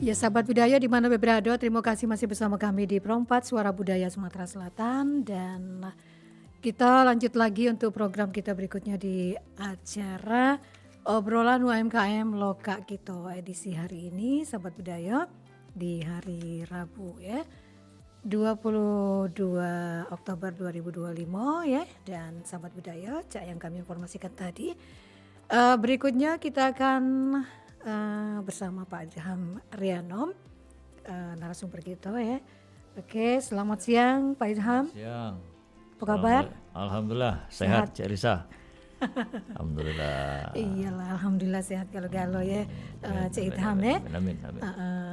Ya sahabat budaya di mana berada, terima kasih masih bersama kami di Perompat Suara Budaya Sumatera Selatan. Dan kita lanjut lagi untuk program kita berikutnya di acara obrolan UMKM Loka Kito edisi hari ini sahabat budaya di hari Rabu ya 22 Oktober 2025 ya. Dan sahabat budaya cak yang kami informasikan tadi, berikutnya kita akan bersama Pak Ilham Rianom, narasumber kita ya. Oke, selamat siang Pak Ilham. Siang. Apa kabar? Alhamdulillah sehat Cik Risa. Alhamdulillah. Iyalah, alhamdulillah sehat kalau ya Cik Ilham ya. Amin.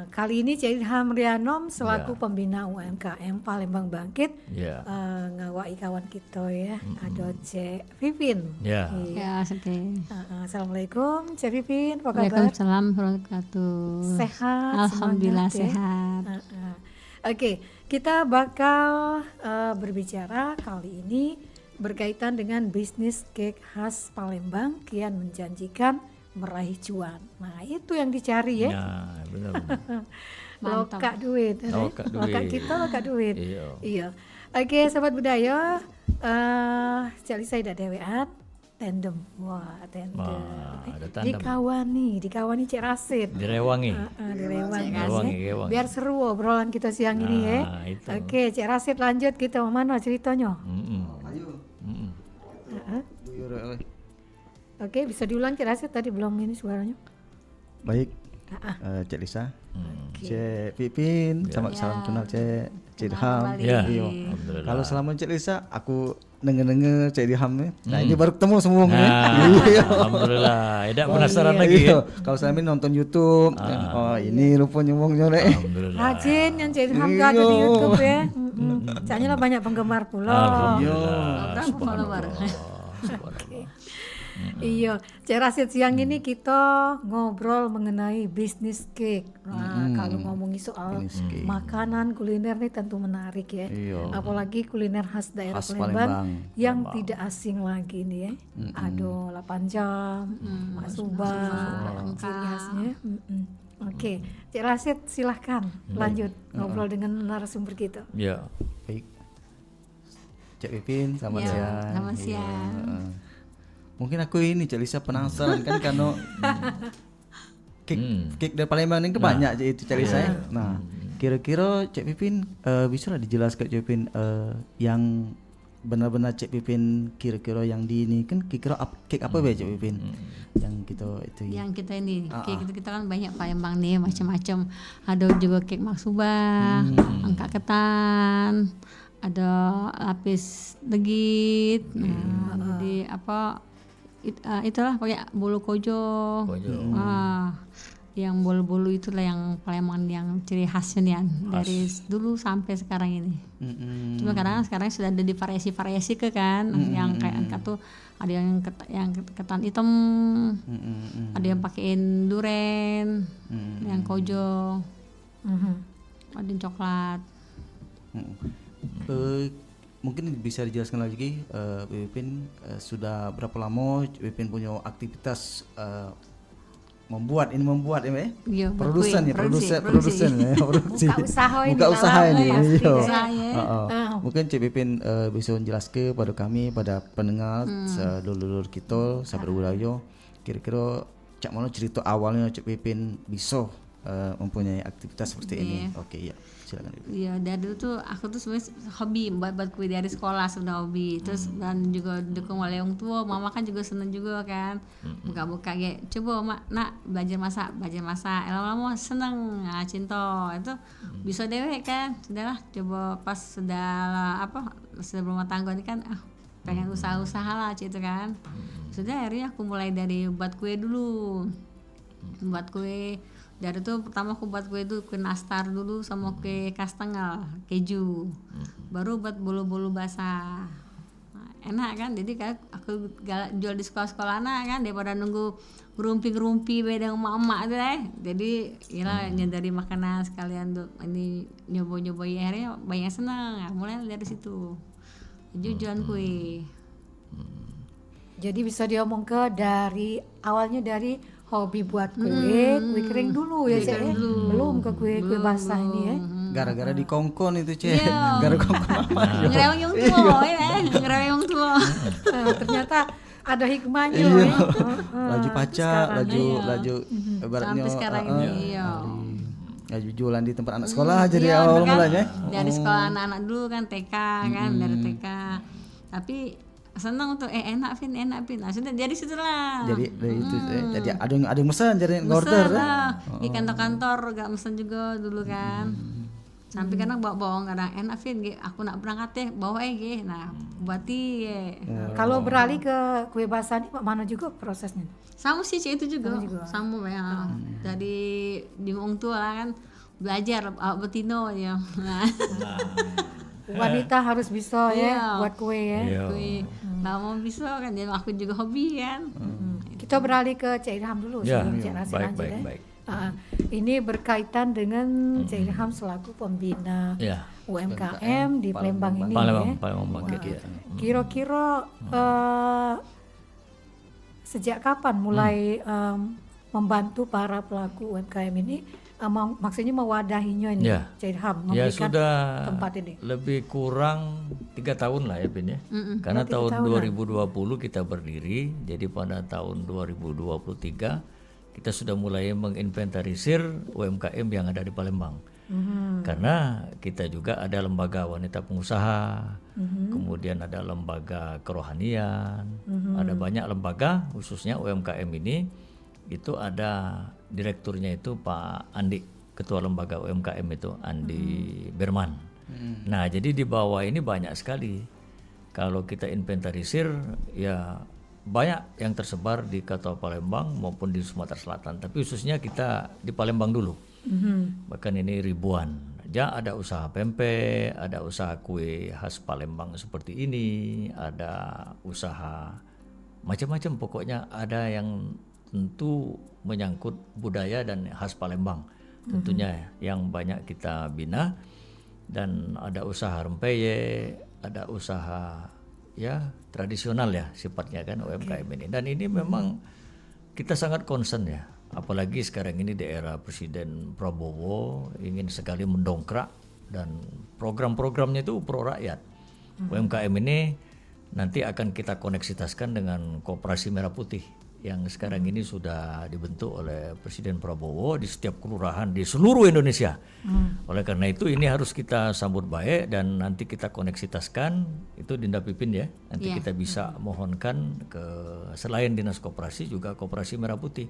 Kali ini Cik Ilham Rianom selaku pembina UMKM Palembang Bangkit ngawai kawan kita ya. Ada Cik Pipin. Ya. Ya, sedih. Assalamualaikum Cik Pipin, apa kabar? Waalaikumsalam warahmatullahi wabarakatuh. Sehat. Alhamdulillah semangat, ya? sehat. Oke, kita bakal berbicara kali ini berkaitan dengan bisnis cake khas Palembang kian menjanjikan meraih cuan. Nah, itu yang dicari ya. Ya, benar. Loka duit. Loka kita loka duit. Iya. Oke, sahabat budaya, cari saya dewean tandem. Wah, tandem. Dikawani Cik Rasid. Direwangi. Direwangi. Biar seru obrolan kita siang ini ya. Itu. Oke, Cik Rasid lanjut, kita mana ceritanya? Oke, bisa diulang Cik Rasid, tadi belum ini suaranya. Baik, Cik Lisa, Cik Pipin, salam kenal Cik Ilham. Ya, alhamdulillah. Kalau selama Cik Lisa, aku denger Cik Ilham ya. Nah ini baru ketemu semuanya. Alhamdulillah, tidak penasaran lagi. Kalau selama ini nonton YouTube, oh ini rupanya ngomongnya deh. Rajin yang Cik Ilham gak ada di YouTube ya. Soalnya lah banyak penggemar pula. Alhamdulillah. Iya, Cik Rasid siang ini kita ngobrol mengenai bisnis cake. Nah, kalau ngomongin soal makanan kuliner nih tentu menarik ya. Apalagi kuliner khas daerah Palembang yang tidak asing lagi nih ya. Ado 8 jam, Mak Subang, ciri khasnya. Oke, Cik Rasid silahkan lanjut ngobrol dengan narasumber kita. Ya, baik. Cik Pipin, selamat siang. Selamat siang. Mungkin aku ini Cik Lisa penasaran kan karena cake dari Palembang ini banyak itu Cik Lisa ya. Nah, kira-kira Cik Pipin bisa lah dijelaskan Cik Pipin yang benar-benar Cik Pipin kira-kira yang di ini kan kira-kira cake apa ya Cik Pipin yang kita itu. Yang kita ini cake itu kita kan banyak Palembang nih macam-macam. Ada juga cake Mak Subang, angka ketan, ada lapis legit. Nah, jadi apa itulah pakai bolu kojo. Yang bolu-bolu itulah yang Palembang yang ciri khasnya nih dari dulu sampai sekarang ini. Cuma sekarang sudah ada di variasi ke kan, yang kayak angka tuh ada yang ketan hitam, ada yang pakein duren, yang kojo, ada yang coklat. Mungkin bisa dijelaskan lagi Pipin sudah berapa lama Pipin punya aktivitas membuat ya produksi buka usaha ini. Mungkin Cik Pipin bisa menjelaskan pada kami, pada pendengar dulur-dulur kita sahabat budaya, kira-kira cak mana cerita awalnya Cik Pipin bisa mempunyai aktivitas seperti ini. Oke, ya. Silakan Ibu. Iya, dari dulu tuh aku tuh sebenarnya hobi buat kue dari sekolah sudah hobi. Terus dan juga dukung oleh orang tua, mama kan juga seneng juga kan. Buka-buka kayak coba nak belajar masak. Lama-lama seneng, cinta. Itu bisa dewek kan. Sudahlah coba pas sudah berumah tangga ini kan pengen usaha-usaha lah gitu kan. Sudah akhirnya aku mulai dari buat kue dulu. Buat kue dari itu pertama aku buat kue itu kue nastar dulu sama kue kastengel keju, baru buat bolu-bolu basah. Nah, enak kan, jadi kan aku jual di sekolah-sekolah kan daripada nunggu ngerumpi beda emak-emak itu jadi ya nyadari makanan sekalian tuh ini nyoba ya, akhirnya banyak senang. Mulai dari situ jualan kue. Jadi bisa diomong awalnya dari hobi buat kue kering dulu ya Cek ya. Belum ke kue basah ini ya. Gara-gara di kongkon itu Cek. Gara kongkon apa? Ngereweng yang tua ya, ngereweng yang tua. Ternyata ada hikmahnya Iya. ya. Laju pacak, laju ibaratnya Sampai sekarang ini iya. laju jualan di tempat anak sekolah jadi Iya, awal kan mulanya. dari sekolah anak-anak dulu kan TK kan, dari TK. Tapi senang tuh enak Vin. Nah, sudah dari situlah. Jadi dari itu jadi ada yang pesan jadi order. Di kantor-kantor gak mesen juga dulu kan. Sampai kadang bawa kadang enak Vin, aku nak berangkat ya bawa nah buati ya. Kalau beralih ke kue basah ini mana juga prosesnya? Sama sih Cik, itu juga. Sama ya. Dari di orang tua lah kan belajar betino ya. Nah. Wanita harus bisa Iya. ya buat kue ya. Iya. Kue. Nah mau bisa kan, jadi aku juga hobi kan. Kita beralih ke Cik Ilham dulu Ya, sebelum Cik Rasin lanjut ya. baik. Ini berkaitan dengan Cik Ilham selaku pembina Ya. UMKM di Palembang ini ya. Palembang Bangkit ya. Kira-kira sejak kapan mulai membantu para pelaku UMKM ini, maksudnya mewadahinya ini, Ya. Cik Ilham Ya memberikan sudah tempat ini? lebih kurang 3 tahun lah ya Pin ya. Karena tahun 2020 kita berdiri, jadi pada tahun 2023 kita sudah mulai menginventarisir UMKM yang ada di Palembang. Karena kita juga ada lembaga wanita pengusaha, kemudian ada lembaga kerohanian, ada banyak lembaga khususnya UMKM ini. Itu ada direkturnya itu Pak Andi, ketua lembaga UMKM itu Andi Berman. Nah jadi di bawah ini banyak sekali. Kalau kita inventarisir ya banyak yang tersebar di Kota Palembang maupun di Sumatera Selatan. Tapi khususnya kita di Palembang dulu. Bahkan ini ribuan. Ya ada usaha pempek, ada usaha kue khas Palembang seperti ini, ada usaha macam-macam pokoknya ada yang tentu menyangkut budaya dan khas Palembang tentunya yang banyak kita bina, dan ada usaha rempeyek, ada usaha ya tradisional ya sifatnya kan UMKM ini, dan ini memang kita sangat concern ya, apalagi sekarang ini di era Presiden Prabowo ingin sekali mendongkrak dan program-programnya itu pro rakyat. UMKM ini nanti akan kita koneksitaskan dengan Koperasi Merah Putih yang sekarang ini sudah dibentuk oleh Presiden Prabowo di setiap kelurahan di seluruh Indonesia. Oleh karena itu ini harus kita sambut baik dan nanti kita koneksitaskan itu Dinda Pipin ya. Nanti kita bisa mohonkan ke selain Dinas Koperasi juga Koperasi Merah Putih.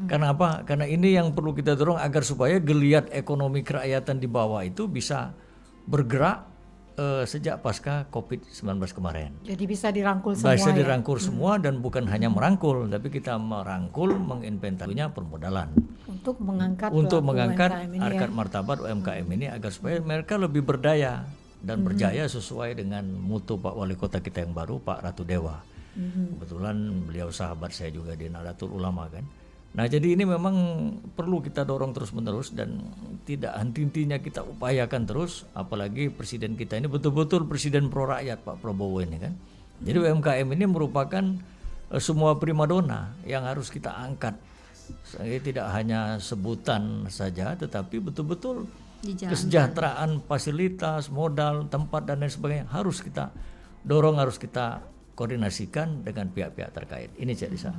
Karena apa? Karena ini yang perlu kita dorong agar supaya geliat ekonomi kerakyatan di bawah itu bisa bergerak sejak pasca COVID-19 kemarin. Jadi bisa dirangkul semua Bisa ya? dirangkul semua dan bukan hanya merangkul, tapi kita merangkul menginventarisnya permodalan. Untuk mengangkat UMKM ini harkat martabat UMKM ini agar supaya mereka lebih berdaya dan berjaya sesuai dengan mutu Pak Wali Kota kita yang baru, Pak Ratu Dewa. Kebetulan beliau sahabat saya juga di Nahdlatul Ulama kan. Nah jadi ini memang perlu kita dorong terus menerus dan tidak henti-hentinya kita upayakan terus, apalagi presiden kita ini betul-betul presiden pro rakyat Pak Prabowo ini kan. Jadi UMKM ini merupakan semua primadona yang harus kita angkat. Tidak hanya sebutan saja tetapi betul-betul kesejahteraan, fasilitas, modal, tempat dan lain sebagainya harus kita dorong, harus kita koordinasikan dengan pihak-pihak terkait. Ini Cik Lisa.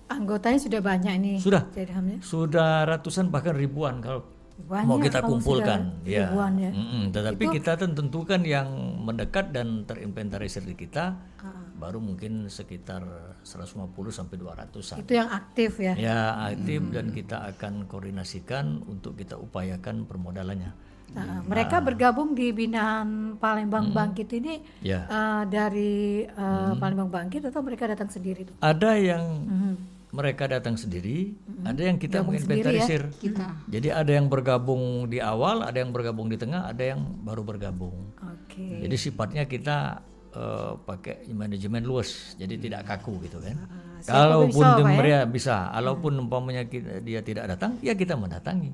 Anggotanya sudah banyak nih. Sudah. Cik Ilham ya? Sudah ratusan bahkan ribuan kalau Banyak mau kita kalau kumpulkan. sudah ribuan ya. Tetapi kita tentukan yang mendekat dan terinventarisir di kita baru mungkin sekitar 150 sampai 200-an. Itu yang aktif ya? Ya aktif dan kita akan koordinasikan untuk kita upayakan permodalannya. Mereka bergabung di binaan Palembang Bangkit ini Ya. dari Palembang Bangkit atau mereka datang sendiri tuh? Ada yang mereka datang sendiri, ada yang kita menginventarisir. Jadi ada yang bergabung di awal, ada yang bergabung di tengah, ada yang baru bergabung. Oke. Jadi sifatnya kita pakai manajemen luas, jadi tidak kaku gitu kan. Kalaupun dia bisa, walaupun umpamanya dia tidak datang, ya kita mendatangi.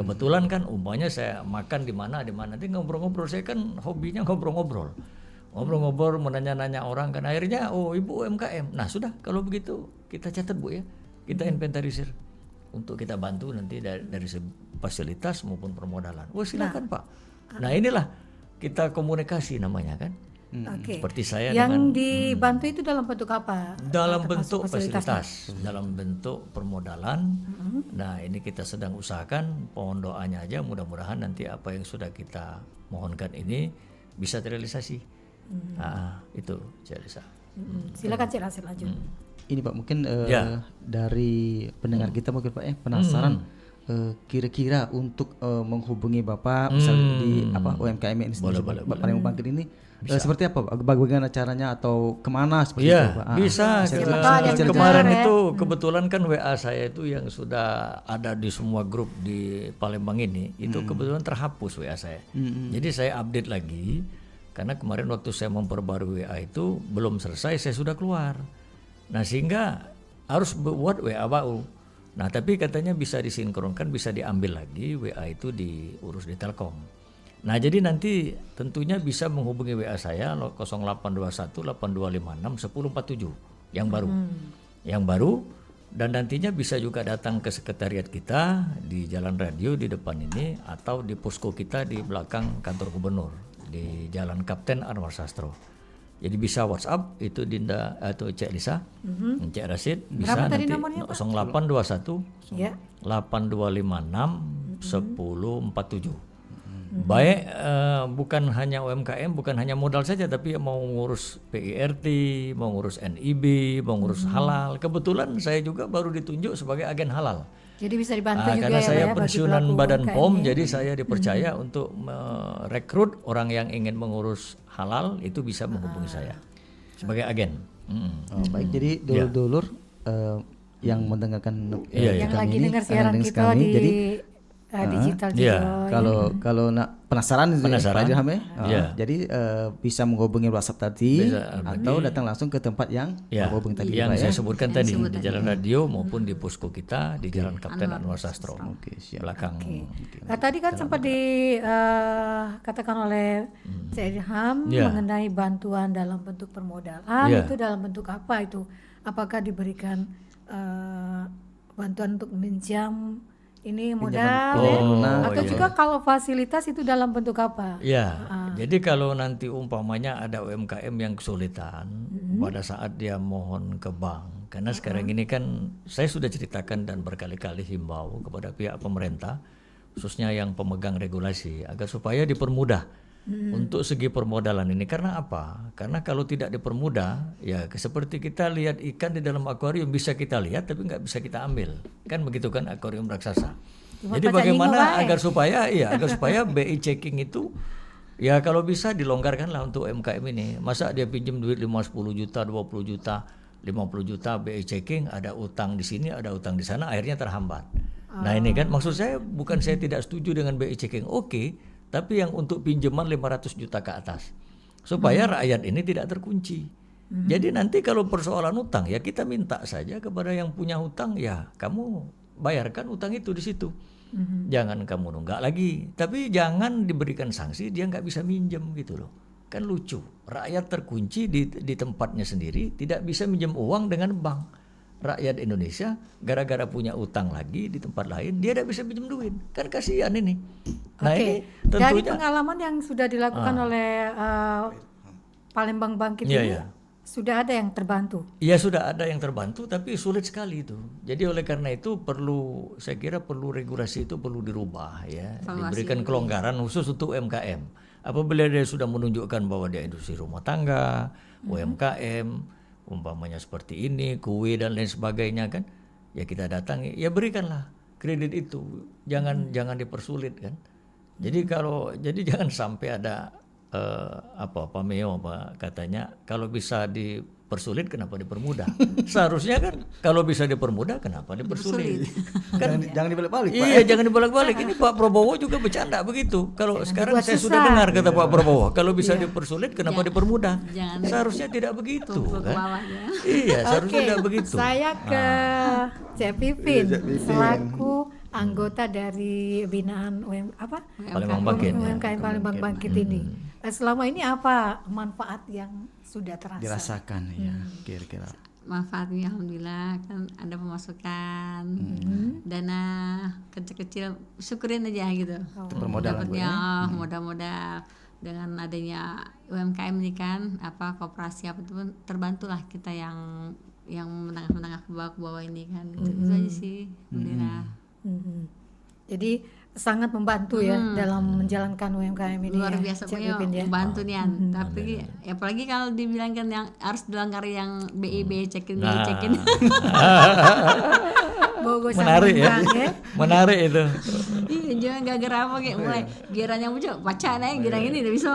Kebetulan kan umpamanya saya makan di mana, nanti ngobrol-ngobrol. Saya kan hobinya ngobrol-ngobrol, menanya-nanya orang kan. Akhirnya, oh ibu UMKM. Nah sudah, kalau begitu kita catat Bu ya. kita inventarisir untuk kita bantu nanti dari fasilitas maupun permodalan. Silakan Pak. Nah inilah kita komunikasi namanya kan. Seperti saya yang dibantu itu dalam bentuk apa? Dalam bentuk fasilitas, dalam bentuk permodalan. Nah ini kita sedang usahakan, pohon doanya aja mudah-mudahan nanti apa yang sudah kita mohonkan ini bisa terrealisasi. Itu Cik Lisa. Silakan Cik Rasid lanjut. Ini Pak mungkin dari pendengar kita mungkin Pak penasaran kira-kira untuk menghubungi Bapak misalnya di UMKM ini Palembang Bangkit ini seperti apa Pak? Bagaimana caranya atau kemana seperti itu Pak? Bisa. Kemarin itu kebetulan kan WA saya itu yang sudah ada di semua grup di Palembang ini itu kebetulan terhapus WA saya. Jadi saya update lagi karena kemarin waktu saya memperbarui WA itu belum selesai saya sudah keluar. Nah sehingga harus buat WA baru. Nah tapi katanya bisa disinkronkan, bisa diambil lagi WA itu diurus di Telkom. Nah jadi nanti tentunya bisa menghubungi WA saya 0821 8256 1047 yang baru. Yang baru dan nantinya bisa juga datang ke sekretariat kita di Jalan Radio di depan ini atau di posko kita di belakang kantor gubernur di Jalan Kapten Anwar Sastro. Jadi bisa WhatsApp itu Dinda atau Cik Lisa, Cik Rasid bisa nanti 0821 8256 1047. Baik bukan hanya UMKM, bukan hanya modal saja tapi mau ngurus PIRT, mau ngurus NIB, mau ngurus halal. Kebetulan saya juga baru ditunjuk sebagai agen halal. Jadi bisa dibantu juga karena ya saya Pak, pensiunan Badan POM, jadi saya dipercaya untuk merekrut orang yang ingin mengurus halal itu bisa menghubungi saya sebagai agen. Baik, jadi dulur-dulur yang mendengarkan yang lagi dengar siaran kita kami, di jadi digital juga. Kalau penasaran Pak Dirham jadi bisa menghubungi WhatsApp tadi atau datang langsung ke tempat yang menghubungi tadi yang saya sebutkan tadi di Jalan Radio maupun di posko kita di Jalan Kapten Anwar Sastro. Belakang. Tadi kan sempat dikatakan oleh Cik Dirham mengenai bantuan dalam bentuk permodalan itu dalam bentuk apa itu? Apakah diberikan bantuan untuk minjam ini modal atau juga kalau fasilitas itu dalam bentuk apa? Jadi kalau nanti umpamanya ada UMKM yang kesulitan pada saat dia mohon ke bank, karena sekarang ini kan saya sudah ceritakan dan berkali-kali himbau kepada pihak pemerintah, khususnya yang pemegang regulasi, agar supaya dipermudah untuk segi permodalan ini. Karena apa? Karena kalau tidak dipermudah, ya seperti kita lihat ikan di dalam akuarium, bisa kita lihat tapi nggak bisa kita ambil, kan begitu kan akuarium raksasa. Jadi bagaimana agar supaya BI checking itu ya kalau bisa dilonggarkanlah untuk UMKM ini. Masa dia pinjam duit 10 juta, 20 juta, 50 juta BI checking, ada utang di sini, ada utang di sana, akhirnya terhambat. Nah ini kan maksud saya, bukan saya tidak setuju dengan BI checking, tapi yang untuk pinjaman 500 juta ke atas supaya rakyat ini tidak terkunci. Jadi nanti kalau persoalan utang ya kita minta saja kepada yang punya hutang, ya kamu bayarkan utang itu di situ. Jangan kamu nunggak lagi, tapi jangan diberikan sanksi dia nggak bisa minjem gitu loh. Kan lucu, rakyat terkunci di tempatnya sendiri, tidak bisa minjem uang dengan bank. Rakyat Indonesia gara-gara punya utang lagi di tempat lain, dia tidak bisa pinjam duit, kan kasihan ini. Nah ini tentunya dari pengalaman yang sudah dilakukan oleh Palembang Bangkit ini sudah ada yang terbantu. Iya sudah ada yang terbantu, tapi sulit sekali itu. Jadi oleh karena itu saya kira perlu regulasi itu perlu dirubah ya, diberikan kelonggaran khusus untuk UMKM. Apabila dia sudah menunjukkan bahwa dia industri rumah tangga, UMKM umpamanya seperti ini, kue dan lain sebagainya kan, ya kita datangi, ya berikanlah kredit itu, jangan dipersulit kan. Jadi jangan sampai ada katanya kalau bisa dipersulit kenapa dipermudah? Seharusnya kan kalau bisa dipermudah kenapa dipersulit? Kan jangan dibalik-balik. Iya, jangan dibalik-balik. Ini Pak Prabowo juga bercanda begitu. Kalau sekarang saya sudah dengar kata Pak Prabowo, kalau bisa dipersulit kenapa dipermudah? Seharusnya tidak begitu kan? Iya, seharusnya tidak begitu. Saya ke Cik Pipin selaku anggota dari binaan Palembang Bangkit. UMKM Palembang Bangkit ini. Selama ini apa manfaat yang sudah terasa? Dirasakan ya, kira-kira. manfaatnya alhamdulillah kan ada pemasukan, dana kecil-kecil syukurin aja gitu. Itu permodalan Bu, Dapatnya ya. modal-modal dengan adanya UMKM ini kan apa koperasi apa itu pun terbantulah kita yang menengah-menengah ke bawah ini kan gitu. Itu aja sih alhamdulillah. Jadi sangat membantu ya dalam menjalankan UMKM ini. Luar ya, biasa Cik punya Pipin ya. membantu nih tapi apalagi kalau dibilang kan yang harus dilanggar yang BI cekin Bogo Menarik ya. Menarik itu. iya jangan gara-gara apa kayak mulai giranya muncul baca naik girang ini udah bisa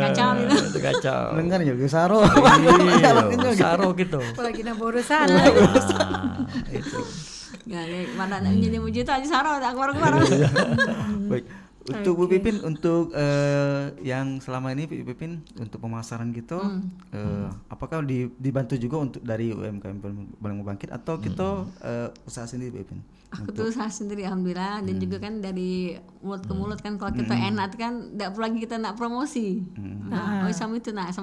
kacau gitu. Itu kacau. Dengar juga Saro. Iya, saro gitu. Apalagi na borusan. Itu. Gak mana jadi muncul aja sarau tak keluar. Baik. Untuk Bu Pipin, untuk yang selama ini Bu Pipin untuk pemasaran gitu, apakah dibantu juga untuk dari UMKM Balai Bangkit atau kita usaha sendiri Bu Pipin? Aku tuh usaha sendiri alhamdulillah dan juga kan dari mulut ke mulut kan kalau kita enak kan tidak perlu lagi kita nak promosi. Oh sama itu enak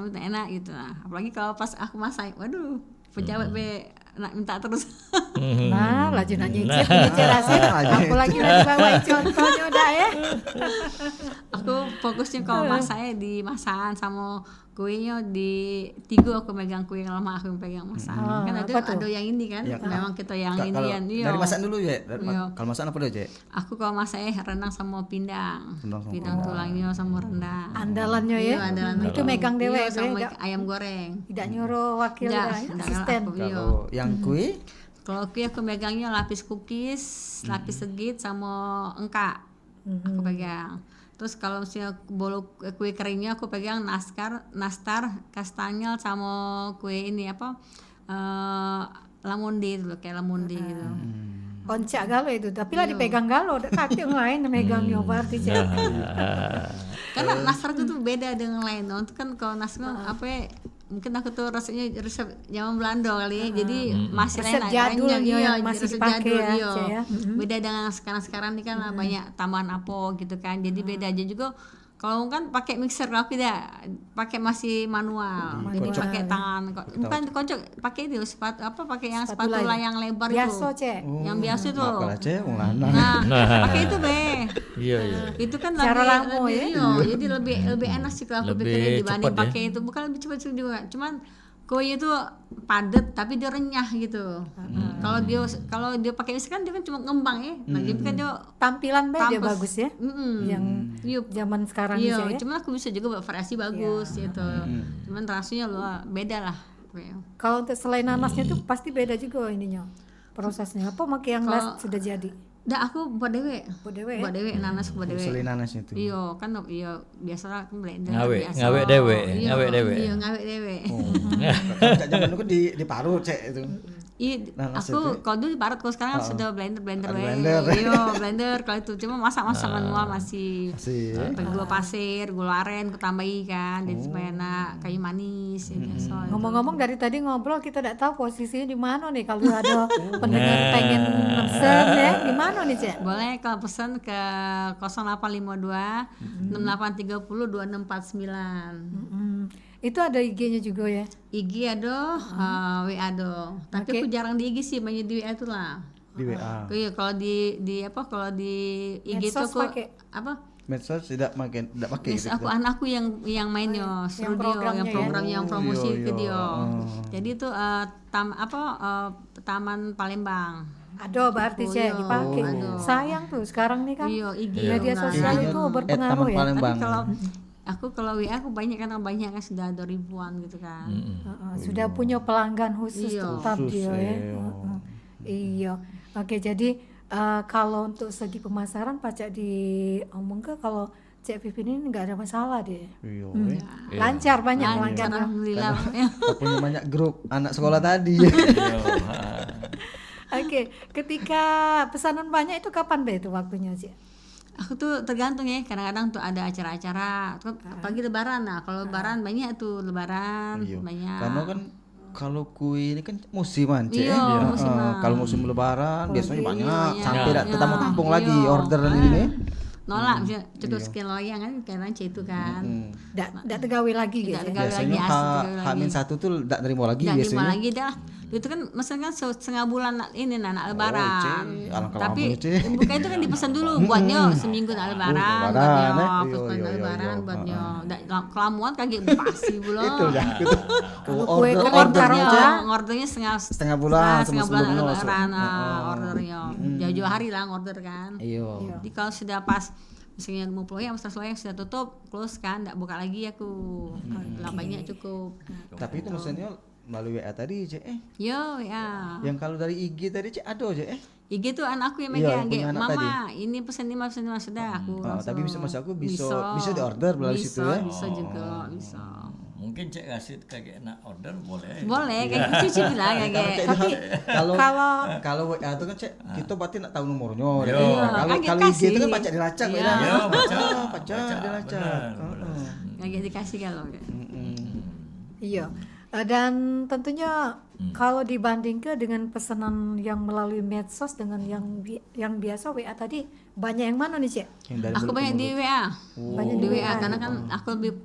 gitu. Nah, apalagi kalau pas aku masak, waduh pejabat nak minta terus. Nah, laju nak nyicip rasanya. Aku lagi bawain contohnya udah ya. Aku fokusnya kalau masaknya di masakan sama kuenya di Tigo aku megang kue yang lama aku yang pegang masak. Kan ada yang ini kan. Ya, memang kita yang ini yang dari masak dulu ya. Kalau masak apa dulu, Cek? Aku kalau masaknya rendang sama pindang. Pindang tulangnya sama rendang. Andalannya ya. Iya, andalan Itu megang dewe sama ya. ayam goreng. Tidak nyuruh wakil ya, asisten. Kalau yang kue Kalau kue aku megangnya lapis cookies, lapis segit sama engka. Aku pegang. Terus kalau misalnya bolu kue keringnya aku pegang nastar, kastanyel sama kue ini apa? Lamonde itu loh, kayak lamonde gitu. Koncak galo itu, tapi lah dipegang galo, ada kaki yang lain megangnya berarti Cek. Karena nastar itu tuh beda dengan lain. Itu kan kalau nastar apa ya, mungkin aku tuh rasanya resep zaman Belanda kali ya, jadi masih Resep lain jadul lainnya, yang masih resep dipakai jadul, ya, iya. Cek ya. Beda dengan sekarang ini kan banyak tambahan apa gitu kan, jadi beda aja juga. Kalau kan pakai mixer, kalau tidak pakai masih manual, jadi pakai tangan, bukan kocok, pakai itu sepatu apa, pakai yang spatula yang lebar Biasa, itu, Cek. yang biasa itu. Mapalah Cek, wong lanang. Nah, pakai itu be. Iya, iya. Itu kan Cara lebih, lamo ya. iya, jadi lebih enak sih kalau aku Lebih bikinnya dibanding cepat ya. pakai itu. Bukan lebih cepat juga, cuman kue itu padat tapi dia renyah gitu. Kalau dia pakai itu kan dia kan cuma ngembang ya. Nah, jadi kan dia Tampilan dia tampus. bagus ya. Yang Yup. zaman sekarang Iya, bisa ya. cuman aku bisa juga buat variasi bagus gitu. Cuman rasanya beda lah. Kalau untuk selain nanasnya tuh pasti beda juga ininya. Prosesnya apa pakai yang las sudah jadi. Dah aku buat dewe. Buat dewe ya? Buat dewe nanas buat dewe. Usulin nanasnya itu. Iya kan biasa kan blender Ngawe- biasa. ngawe dewe, Iya, ngawe dewe. Iya ngawe dewe. Kan zaman dulu di paru Cek itu. Iya, Nanas aku itu. kalau dulu di barat, kalau sekarang sudah blender Ada we. blender. Iya, blender kalau itu cuma masak manual masih Masih. pakai gula pasir, gula aren aku tambahi kan, jadi supaya enak kayu manis ya biasa. Ngomong-ngomong dari tadi ngobrol kita tidak tahu posisinya di mana nih kalau ada pendengar pengen pesen ya di mana nih Cek? Boleh kalau pesan ke 0852 6830 2649. Itu ada IG-nya juga ya. IG ada, WA ada. Tapi aku jarang di IG sih, banyak di WA itu lah. Di WA. Iya, kalau di kalau di IG itu Medsos aku pakai? apa? Medsos tidak pakai Yes, gitu. aku anakku yang mainnya seru dia, programnya yang ya? program yang promosi Iya, ke iya. dia. Jadi itu Taman Palembang. Ada berarti Cek dipakai. Sayang tuh sekarang nih kan Iya, IG media nah. sosial itu berpengaruh Taman ya. Palembang. Tapi kalau kalau WA aku banyak kan sudah ada ribuan gitu kan. Sudah punya pelanggan khusus Iya. tetap dia ya. iya. Iya. Oke, jadi kalau untuk segi pemasaran pacak diomong ke kalau Cek Pipin ini nggak ada masalah deh. Iya. Lancar banyak Lancar, pelanggan. alhamdulillah. Punya banyak grup anak sekolah tadi. Oke, ketika pesanan banyak itu kapan deh itu waktunya sih? Aku tuh tergantung ya, kadang-kadang tuh ada acara-acara, apalagi lebaran. Nah, kalau lebaran banyak tuh lebaran Iya. banyak. Karena kan kalau kue ini kan musiman Cek. Iya, Ya. musiman. Kalau musim lebaran biasanya banyak sampai Iya. ketemu kampung Iya. lagi orderan ini. Nolak misalnya cukup sekian loyang kan karena itu kan. Nggak tegawe lagi gitu. Nggak Ya? tegawe lagi Biasanya asli tegawe lagi. H-1 tuh tidak nerima lagi Nggak terima biasanya. lagi dah. Itu kan mesen kan setengah bulan ini nak lebaran. Tapi lama, bukan itu kan dipesan dulu buatnya seminggu nak lebaran, buatnya pesan Iya, lebaran iya. buatnya. Kelamuan kaget basi pula. Itu dah. Kue kering Ordernya setengah bulan setengah bulan sebelumnya lebaran langsung. ordernya. Jauh-jauh hari lah order kan. Iya. Jadi kalau sudah pas misalnya mau yang setelah yang sudah tutup close kan, tidak buka lagi aku. Banyak cukup. Tapi itu maksudnya melalui WA tadi Cek Yo ya. yang kalau dari IG tadi Cek ada Cek IG tuh anakku yang Iya, megang, punya anak mama ini pesan ini sudah aku. tapi bisa aku bisa di order melalui situ ya. Bisa juga bisa. Mungkin Cek kasih kayak nak order boleh. Boleh kayak cuci bilang kayak. Tapi Kalau WA itu kan Cek kita berarti nak tahu nomornya. Iya. Kalau IG itu kan baca dilacak Iya. ya. Ya, Baca dilacak. Kayak dikasih kalau. iya. Dan tentunya kalau dibandingkan dengan pesanan yang melalui medsos dengan yang biasa WA tadi, banyak yang mana nih Cek? Aku banyak di WA. Banyak Di WA karena kan aku lebih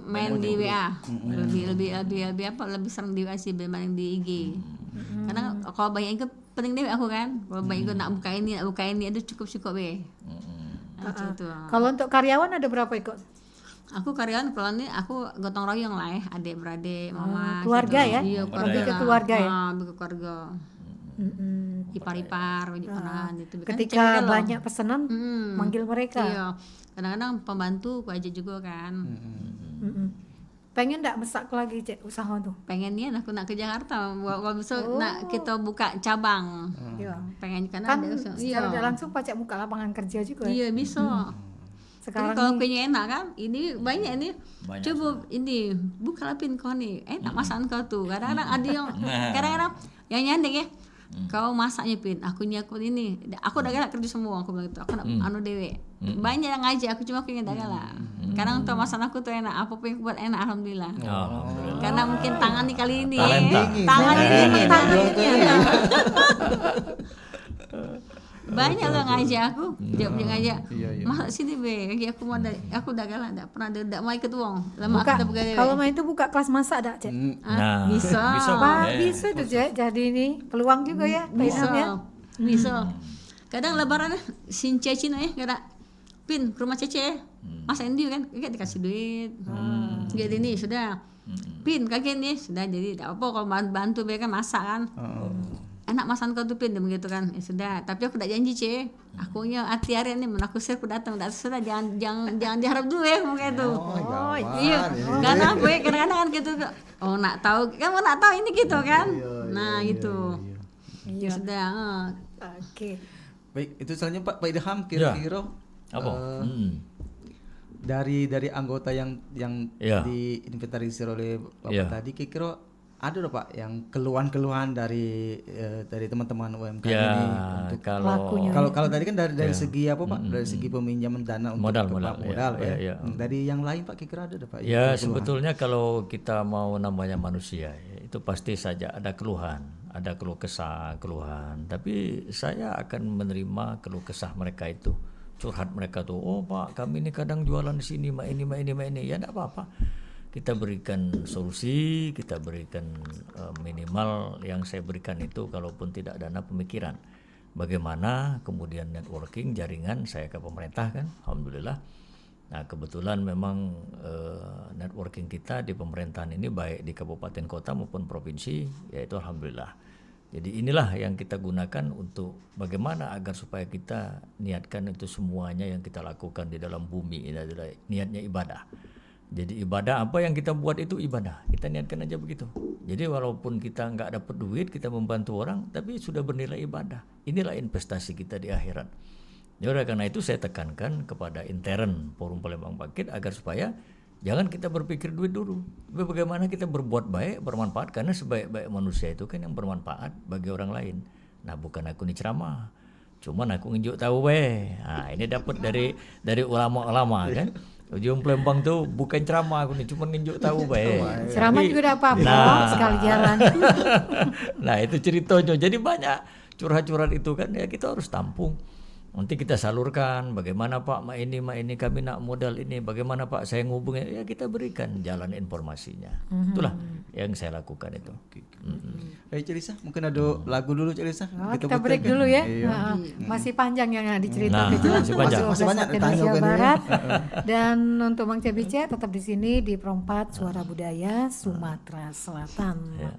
main di WA. Lebih sering di WA sih dibanding di IG. Karena kalau banyak ikut penting deh aku kan. Kalau banyak ikut nak buka ini itu cukup be. Gitu. Kalau untuk karyawan ada berapa ikut? Aku karyawan kalau ini aku gotong royong lah ya, adik beradik, mama. Keluarga gitu. ya? Iya, Lebih ke keluarga ya? Lebih ke keluarga. Ipar-ipar, wajib-wajiban gitu. Kan Ketika cewek kan loh. banyak pesanan, manggil mereka. Iya. Kadang-kadang pembantu aku aja juga kan. Pengen nggak mesak lagi Cek usaha tuh? Pengennya aku nak ke Jakarta, kalau bisa nak kita buka cabang. Iya. Pengen karena Kan ada usaha. secara tidak langsung Pak Cek buka lapangan kerja juga. Iya bisa. Sekarang Tapi kalau nih, punya enak kan, ini banyak nih. Banyak Coba ini buka lapin kau nih, enak masakan kau tuh. Kadang-kadang ada yang, kadang-kadang yang nyandeng ya. Kau masaknya pin, aku nyakut ini. Aku udah galak kerja semua, aku bilang gitu. Aku nak anu dewe. Banyak yang ngajak, aku cuma aku yang galak. Kadang untuk masakan aku tuh enak, apapun yang aku buat enak, alhamdulillah. Alhamdulillah. Karena mungkin tangan nih kali ini, Talenta. tangan ini, Memang tangan ini. banyak lo ngajak aku, jawab dia ngajak, Iya. masak sini be, lagi aku mau aku udah galak, tak pernah ada mau ikut uang, lama buka, kita begadang. kalau main itu buka kelas masak dak Cek? Nah, bisa, Wah, bisa tuh Cek, jadi ini peluang juga ya Pak Ilham ya. bisa. Kadang lebaran sin Cina ya, kadang pin ke rumah Cece ya, masakin dia kan, kayak dikasih duit, jadi ini sudah, pin kakek nih sudah jadi, tidak apa kalau bantu mereka masak kan. Enak masan kau tuh pin begitu kan, ya sudah. Tapi aku tidak janji Ce, akunya hati hari ini menakusir aku datang, tidak sudah jangan diharap dulu ya mungkin itu. Iya, karena aku kadang-kadang kan gitu, oh nak tahu, kamu nak tahu ini gitu kan, nah gitu. Ya sudah. Oke. Baik, itu selanjutnya Pak Ilham kira-kira apa? dari anggota yang Ya. diinventarisir oleh Bapak Ya. tadi kira-kira ada loh Pak yang keluhan-keluhan dari teman-teman UMKM Ya, ini untuk pelakunya. kalau tadi kan dari segi apa Pak? Dari segi peminjaman dana untuk Modal, modal ya, ya. ya. Dari yang lain Pak kira-kira ada Pak? Ya keluhan? sebetulnya kalau kita mau namanya manusia ya, itu pasti saja ada keluhan, ada keluh kesah, keluhan. Tapi saya akan menerima keluh kesah mereka itu, curhat mereka tuh. Oh Pak, kami ini kadang jualan di sini, mak ini. Ya enggak apa-apa. Kita berikan solusi, kita berikan minimal yang saya berikan itu, kalaupun tidak dana pemikiran. Bagaimana kemudian networking, jaringan saya ke pemerintah kan, alhamdulillah. Nah kebetulan memang networking kita di pemerintahan ini baik di kabupaten kota maupun provinsi, yaitu alhamdulillah. Jadi inilah yang kita gunakan untuk bagaimana agar supaya kita niatkan itu semuanya yang kita lakukan di dalam bumi ini adalah niatnya ibadah. Jadi ibadah apa yang kita buat itu ibadah, kita niatkan aja begitu. Jadi walaupun kita nggak dapat duit, kita membantu orang, tapi sudah bernilai ibadah. Inilah investasi kita di akhirat. Jadi karena itu saya tekankan kepada intern Forum Palembang Bangkit agar supaya jangan kita berpikir duit dulu. Tapi bagaimana kita berbuat baik, bermanfaat, karena sebaik-baik manusia itu kan yang bermanfaat bagi orang lain. Nah bukan aku nih ceramah, cuman aku nunjuk tahu Nah ini dapat dari ulama-ulama kan. Ujung Palembang tuh bukan ceramah aku nih, cuma nunjuk tahu Ceramah juga udah apa-apa, sekali jalan. Nah itu ceritanya. Jadi banyak curhat-curhat itu kan ya kita harus tampung. Nanti kita salurkan, bagaimana Pak, mak ini kami nak modal ini, bagaimana Pak saya ngubungin, ya kita berikan jalan informasinya. Itulah yang saya lakukan itu. Cik Lisa, mungkin ada lagu dulu Cik Lisa. Kita break dulu ya. Masih panjang yang diceritakan. Masih panjang. Masih banyak ditanya Indonesia kan ya. Barat. Dan untuk Bang Cebice tetap di sini di Perempat Suara Budaya Sumatera Selatan. Ya.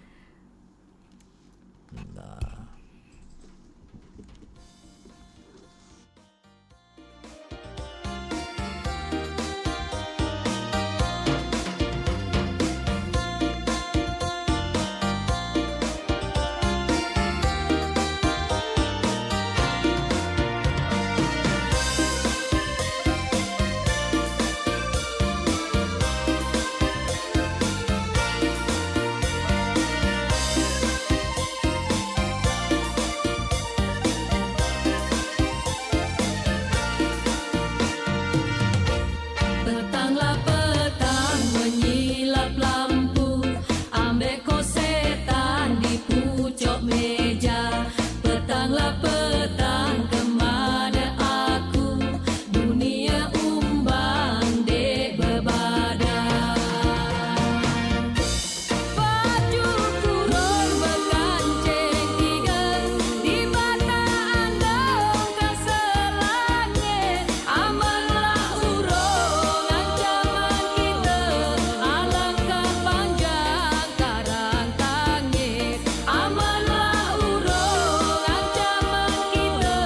Petanglah petang menyilap lampu, ambek kosetan di pucuk meja. Petanglah petang kemana aku, dunia umbang dek bebadan. Baju kurung berkancing tiga, di mata andong keselangit. Amanlah urung ancaman kita, alangkah panjang karang tangis. Amanlah urung ancaman kita,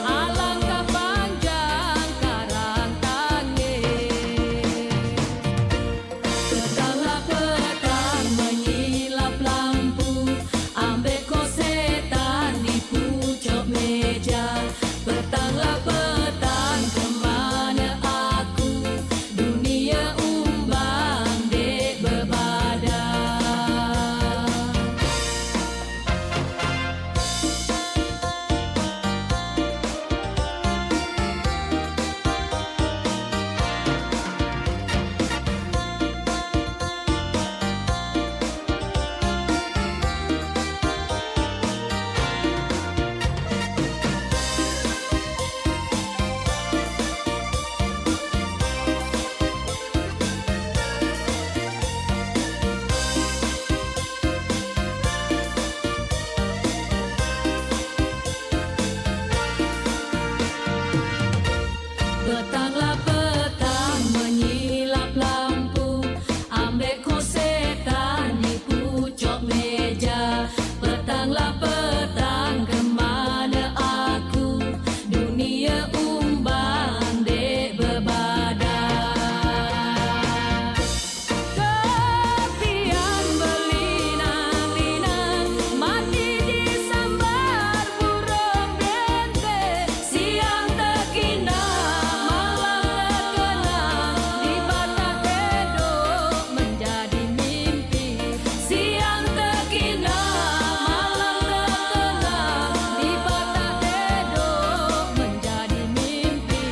alangkah panjang karang tangis. Petanglah petang menyilap lampu, ambek kosetan di pucuk meja. Petanglah petang kemana aku, dunia umbang dek bebadan. Petanglah petang menyilap lampu, ambek kosetan di pucuk meja. Petanglah petang kemana aku, dunia umbang dek bebadan. Kepian berlinang-linang, mati disambar burung bente. Siang terkinang, malam terkenang, di batang kedok menjadi mimpi. Siang terkinang, malam terkenang, di batang kedok menjadi mimpi.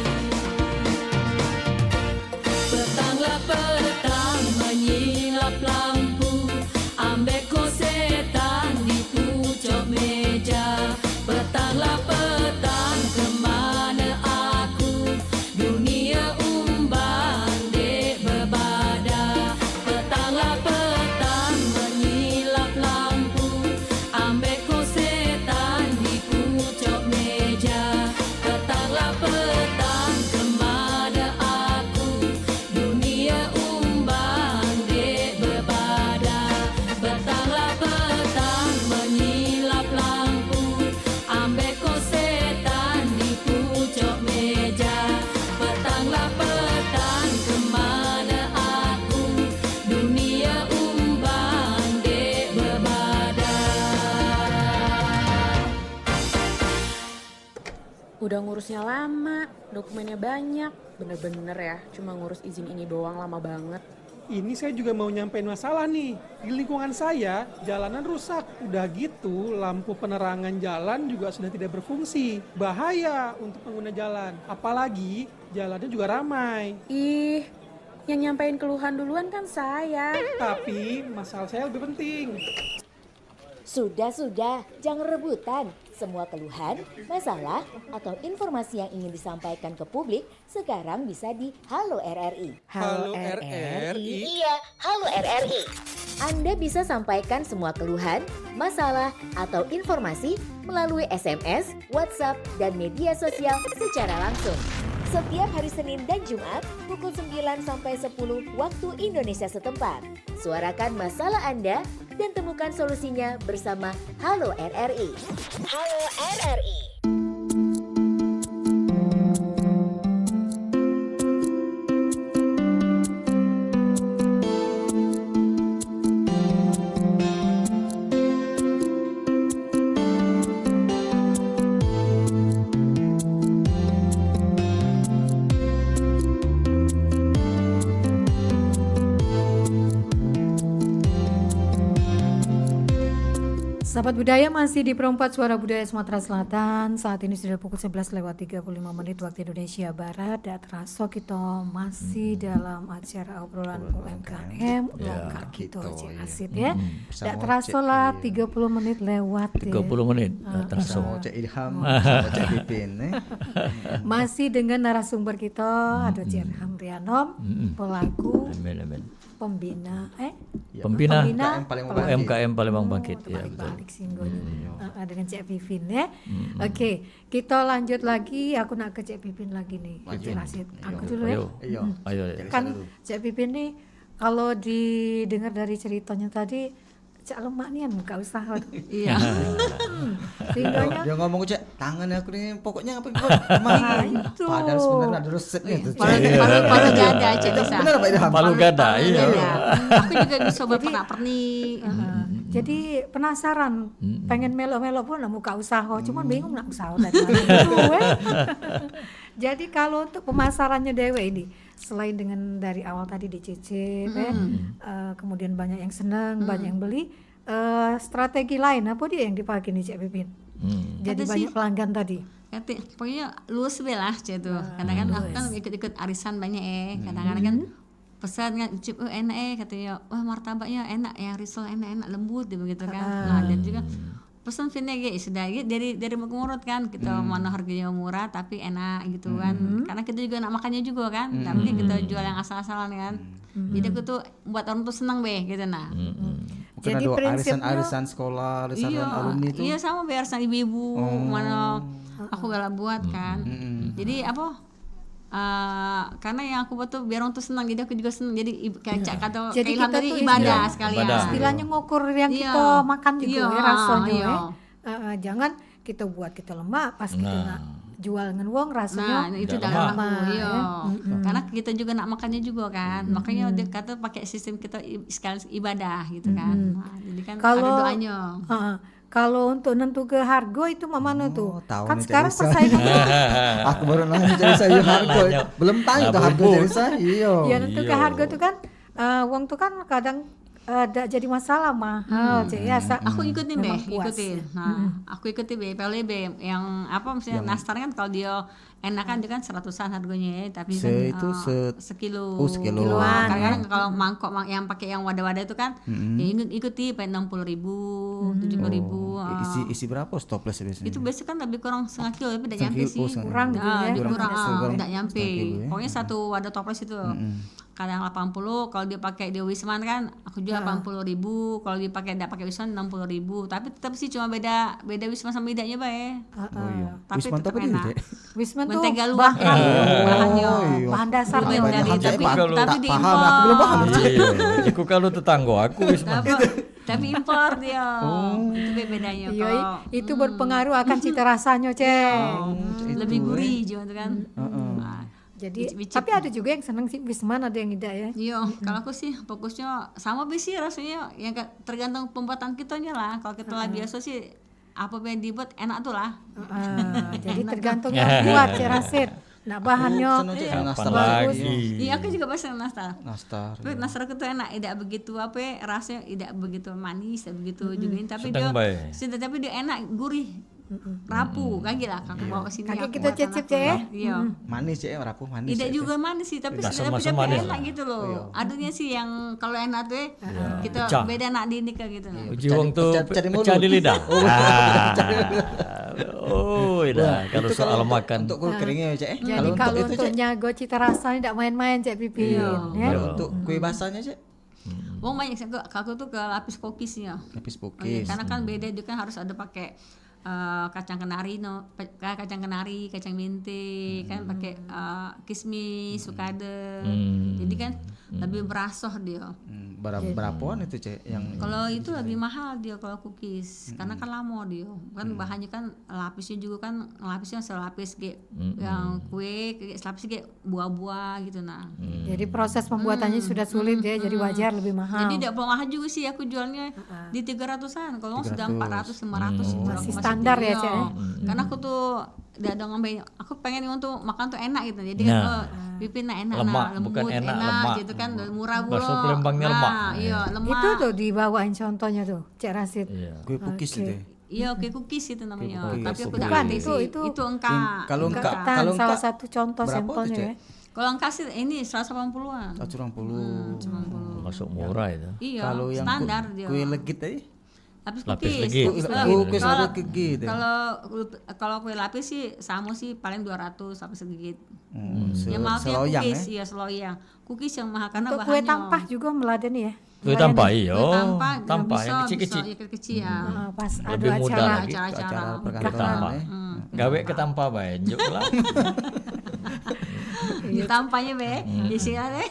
Petanglah petang menyilap lampu, ambek kosetan di pucuk meja. Petanglah petang kemana aku, dunia umbang dek bebadan. Petanglah petang menyilap lampu, ambek kosetan di pucuk meja. Petanglah petang kemana aku, dunia umbang dek bebadan. Petanglah petang menyilap lampu, ambek kosetan di pucuk meja. Petanglah petang kemana aku, dunia umbang dek bebadan. Udah ngurusnya lama, dokumennya banyak. Bener-bener ya, cuma ngurus izin ini doang lama banget. Ini saya juga mau nyampein masalah nih. Di lingkungan saya, jalanan rusak. Udah gitu, lampu penerangan jalan juga sudah tidak berfungsi. Bahaya untuk pengguna jalan. Apalagi, jalannya juga ramai. Ih, yang nyampein keluhan duluan kan saya. Tapi, masalah saya lebih penting. Sudah, jangan rebutan. Semua keluhan, masalah, atau informasi yang ingin disampaikan ke publik sekarang bisa di Halo RRI. Halo RRI. Iya, Halo RRI. Anda bisa sampaikan semua keluhan, masalah, atau informasi melalui SMS, WhatsApp, dan media sosial secara langsung. Setiap hari Senin dan Jumat pukul 9 sampai 10 waktu Indonesia setempat. Suarakan masalah Anda dan temukan solusinya bersama Halo RRI. Halo RRI. Sahabat budaya masih di Perempat Suara Budaya Sumatera Selatan. Saat ini sudah pukul 11:35 waktu Indonesia Barat. Dan terasa kita masih dalam acara obrolan UMKM lokal gitu Cik Asid ya. Dan terasa lah 30 menit lewat 30 menit terasa. Cek Ilham sama Cek Pipin Masih dengan narasumber kita ada Cik Ilham Rianom, pelaku Amin. pembina Pembina UMKM UMKM Palembang Bangkit ya, betul. balik dengan Cik Pipin ya. Oke, kita lanjut lagi. Aku nak ke Cik Pipin lagi nih. Cik Rasid. Aku dulu ya. Ayo. Kan Cik Pipin nih kalau didengar dari ceritanya tadi Cak lemak nih muka usaha. Iya. Sehingga dia ngomong Cek, tangan aku nih pokoknya apa itu. Padahal sebenarnya ada resepnya tuh. Palu gada Cik bisa. Benar Pak Ilham? Palu gada, iya. Aku juga bisa berpernak-pernik. jadi penasaran, pengen melo-melo pun nak muka usaha, cuman bingung nak usaha dari mana. Jadi kalau untuk pemasarannya Dewe ini, selain dengan dari awal tadi dicicip, kemudian banyak yang senang, banyak yang beli, strategi lain apa dia yang dipakai nih Cik Pipin? Jadi Ada banyak sih. pelanggan tadi. Pokoknya luas belah Cik tuh. Kadang-kadang aku kan ikut-ikut arisan banyak kadang-kadang kan pesan kan cip enak katanya, wah martabaknya enak ya, risol enak lembut begitu kan. Nah dan juga pesan vinege sudah dari murut kan kita mana harganya murah tapi enak gitu kan, karena kita juga nak makannya juga kan, tapi kita jual yang asal-asalan kan. Jadi aku tuh buat orang tuh senang gitu nah. Mungkin Jadi ada prinsipnya- arisan sekolah, arisan alumni itu. Iya sama arisan ibu-ibu mana aku galak buat kan. Jadi apa? Karena yang aku buat tuh biar orang tuh senang, jadi aku juga senang. Jadi kayak Cak kata Jadi Ilham kita tadi tuh ibadah istilah- sekalian. ibadah. Istilahnya ngukur yang Iya. kita makan juga Iya, ya rasanya iya. ya. Jangan kita buat kita lemak pas kita nak jual dengan uang rasanya. Nah, itu Tidak dalam lemak, aku, iya. ya. Karena kita juga nak makannya juga kan. Makanya dia kata pakai sistem kita sekali ibadah gitu kan. Nah, jadi kan Kalau- ada doanya. Kalau untuk nentu ke harga itu mana tuh? tahu Kan nih, sekarang Cak Lisa. persaingan Aku baru nanya jadi saya harga. Nanya. Belum tahu tuh harga Bubut. jadi saya. Iya. ya nentu ke harga tuh kan uang tuh kan kadang ada jadi masalah mahal Cik ya. Aku ikutin Memang deh, puas. ikutin. Nah, aku ikutin PLB yang apa misalnya nastar kan kalau dia enakan dia kan 100-an harganya ya, tapi kan Itu sekilo. Oh, sekilo. Kiloan. Kadang-kadang kalau mangkok yang pakai yang wadah-wadah itu kan ya ikuti pakai 60.000, 70.000. Isi berapa stopless biasanya? Itu biasanya kan lebih kurang setengah kilo tapi tidak Setengah nyampe kilo, sih. oh, setengah Kurang kilo. gitu ya. Kurang, Kurang tidak nyampe. setengah kilo ya. Pokoknya satu wadah toples itu. Kadang 80, kalau dia pakai di Wisman kan aku jual 80.000, kalau dia pakai tidak pakai Wisman 60.000. Tapi tetap sih cuma beda Wisman sama bedanya Bae. Oh iya. Tapi Wisman tetap apa dia, enak. Cek? Wisman tuh Mentega luwak kan bahannya. iya. bahan dasar Bahan tuh. dari- Cek, tapi- Pak. tapi Tak diimpor. paham, aku belum paham. Cek. Iya, iku kalau tetangga aku wis Tapi impor dia. Itu bedanya Iya, kalau itu berpengaruh akan cita rasanya Cek. lebih gurih juga tuh kan. Nah, Jadi Bicip-bicip. tapi ada juga yang senang sih Wisman, ada yang tidak ya. iya, kalau aku sih fokusnya sama sih rasanya, yang tergantung pembuatan kitanya lah. Kalau kita lah biasa sih apa yang dibuat enak tuh lah. Jadi tergantung yang buat Cik Rasid. Nah bahannya Senang Cek, nastar Kapan lagi. lagi? Iya, aku juga pasti nastar. Nastar. Tapi nastar aku tuh enak, tidak begitu rasanya tidak begitu manis, tidak begitu juga, tapi Sedang dia baik. tapi dia enak, gurih. Rapuh kan gila kakak bawa kesini Kakek aku kita buatan cicip, aku. Cek. Iya. Manis Cek, rapuh manis. Tidak Cek. juga manis sih, tapi Tidak tapi sama-sama manis enak lah. gitu loh. Adunya sih yang kalau enak tuh Pecah. kita beda nak di nikah gitu. Uji wong tuh pecah di mulut. pecah di lidah. Oh, iya. Kalau Itu soal makan. untuk kue keringnya Cek. Jadi kalau untuk nyago cita rasanya tidak main-main Cek Pipin. Ya. Kalau untuk kue basahnya Cek. Oh banyak sih, aku tuh ke lapis kokisnya. Lapis Oh, iya, pukis. karena kan beda itu kan harus ada pakai kacang kenari, kacang kenari, kacang mente, kan pakai kismis, sukade. Jadi kan lebih berasoh dia. Berapaan itu Cek yang Kalau itu lebih mahal dia kalau cookies, karena kan lama dia. Kan bahannya kan lapisnya juga kan lapisnya selapis kayak yang kue, kayak selapis kayak buah-buah gitu nah. Jadi proses pembuatannya sudah sulit ya, jadi wajar lebih mahal. Jadi tidak mahal juga sih, aku jualnya di 300-an. Kalau sudah 400 500 gitu. Masih Aku standar ya, iya. Cek, ya? Karena aku tuh udah ada ngambil, aku pengen untuk makan tuh enak gitu. Jadi Nah. Pipin enak, Lemak, lembut, bukan enak, lemak. gitu kan, murah pula. Bakso Palembangnya lemak. Iya, lemak. Itu tuh dibawain contohnya tuh Cek Rasid. Iya. kue pukis itu. Iya, kayak cookies itu namanya. Kue Tapi cookies. aku tidak Bukan, ngerti sih. itu Itu engkak. Kalau engkak, Ketan, kalau salah engkak satu contoh berapa tuh, sampelnya Cek? ya. Kalau engkak sih ini 180-an. 180. Masuk murah itu. Iya, Kalau yang standar dia. kue legit tadi? Lapis Lapis cookies. legit. Kue Kalau- legit. kalau kue lapis sih sama sih paling 200 sampai segigit. Se- Yang mahalnya seloyang cookies, ya. iya seloyang. Cookies yang mahal karena Untuk kue bahannya. tampah juga meladeni ya. Kue tampah iya. Kue tampah, Tampah bisa, yang kecil-kecil. bisa, ya, kecil ya. Pas ada Lebih mudah acara lagi. Acara-acara. Acara Kue perkantoran tampah. ya. Gawe ke tampah banyak lah. Di tampahnya be, isinya deh.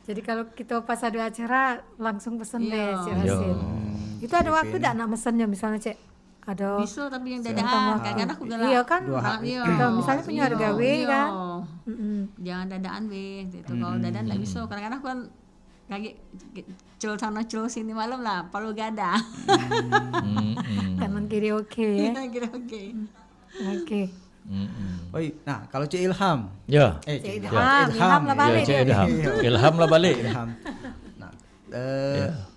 Jadi kalau kita pas ada acara langsung pesen deh Iya. Cek Rasid. Itu ada waktu tidak nak mesennya misalnya Cek? Ada Bisa tapi yang dadaan, kadang-kadang aku galak. Iya kan? Iya. Kita misalnya punya harga gawe Iya. kan. Jangan dadaan be, gitu. Kalau dadaan nggak bisa. Kadang-kadang aku kan kayak cul sana cul sini malam lah, palu gada. Kanan kiri oke ya. Kira oke. Oke. Oi, nah kalau Cik Ilham. Ya. Cik Ilham lah Ya, balik. Cik Ilham. Ilham lah balik. Ilham. Nah,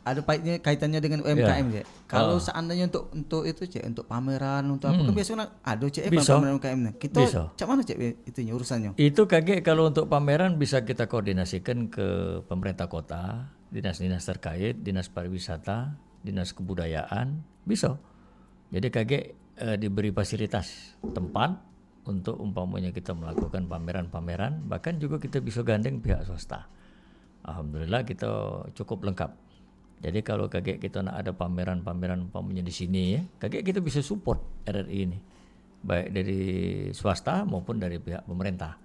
ada paitnya kaitannya dengan UMKM Cik. Kalau seandainya untuk itu Cik, untuk pameran untuk apa kan biasanya ada Cik Bisa. pameran UMKM nih. Kita Bisa. cak mana Cik itunya urusannya? Itu kaget kalau untuk pameran bisa kita koordinasikan ke pemerintah kota, dinas-dinas terkait, dinas pariwisata, dinas kebudayaan, bisa. Jadi kaget diberi fasilitas tempat untuk umpamanya kita melakukan pameran-pameran, bahkan juga kita bisa gandeng pihak swasta. Alhamdulillah kita cukup lengkap. Jadi kalau kaget kita nak ada pameran-pameran umpamanya di sini ya, kaget kita bisa support RRI ini, baik dari swasta maupun dari pihak pemerintah.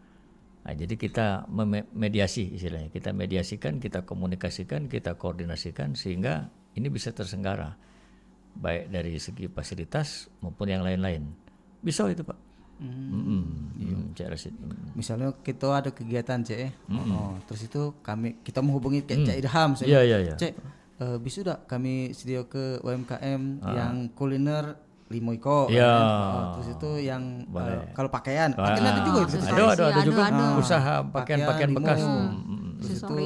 Nah, jadi kita mediasi istilahnya, kita mediasikan, kita komunikasikan, kita koordinasikan sehingga ini bisa tersenggara, baik dari segi fasilitas maupun yang lain-lain. Bisa itu Pak. Cik Rasid. Misalnya kita ada kegiatan Cik terus itu kita menghubungi Cik Ilham Iya, iya, iya. Cik bisa tak kami sedia ke UMKM yang kuliner limo-iko Iya. terus itu yang kalau pakaian ada juga itu Ada juga ada. usaha pakaian-pakaian limo. bekas. Terus itu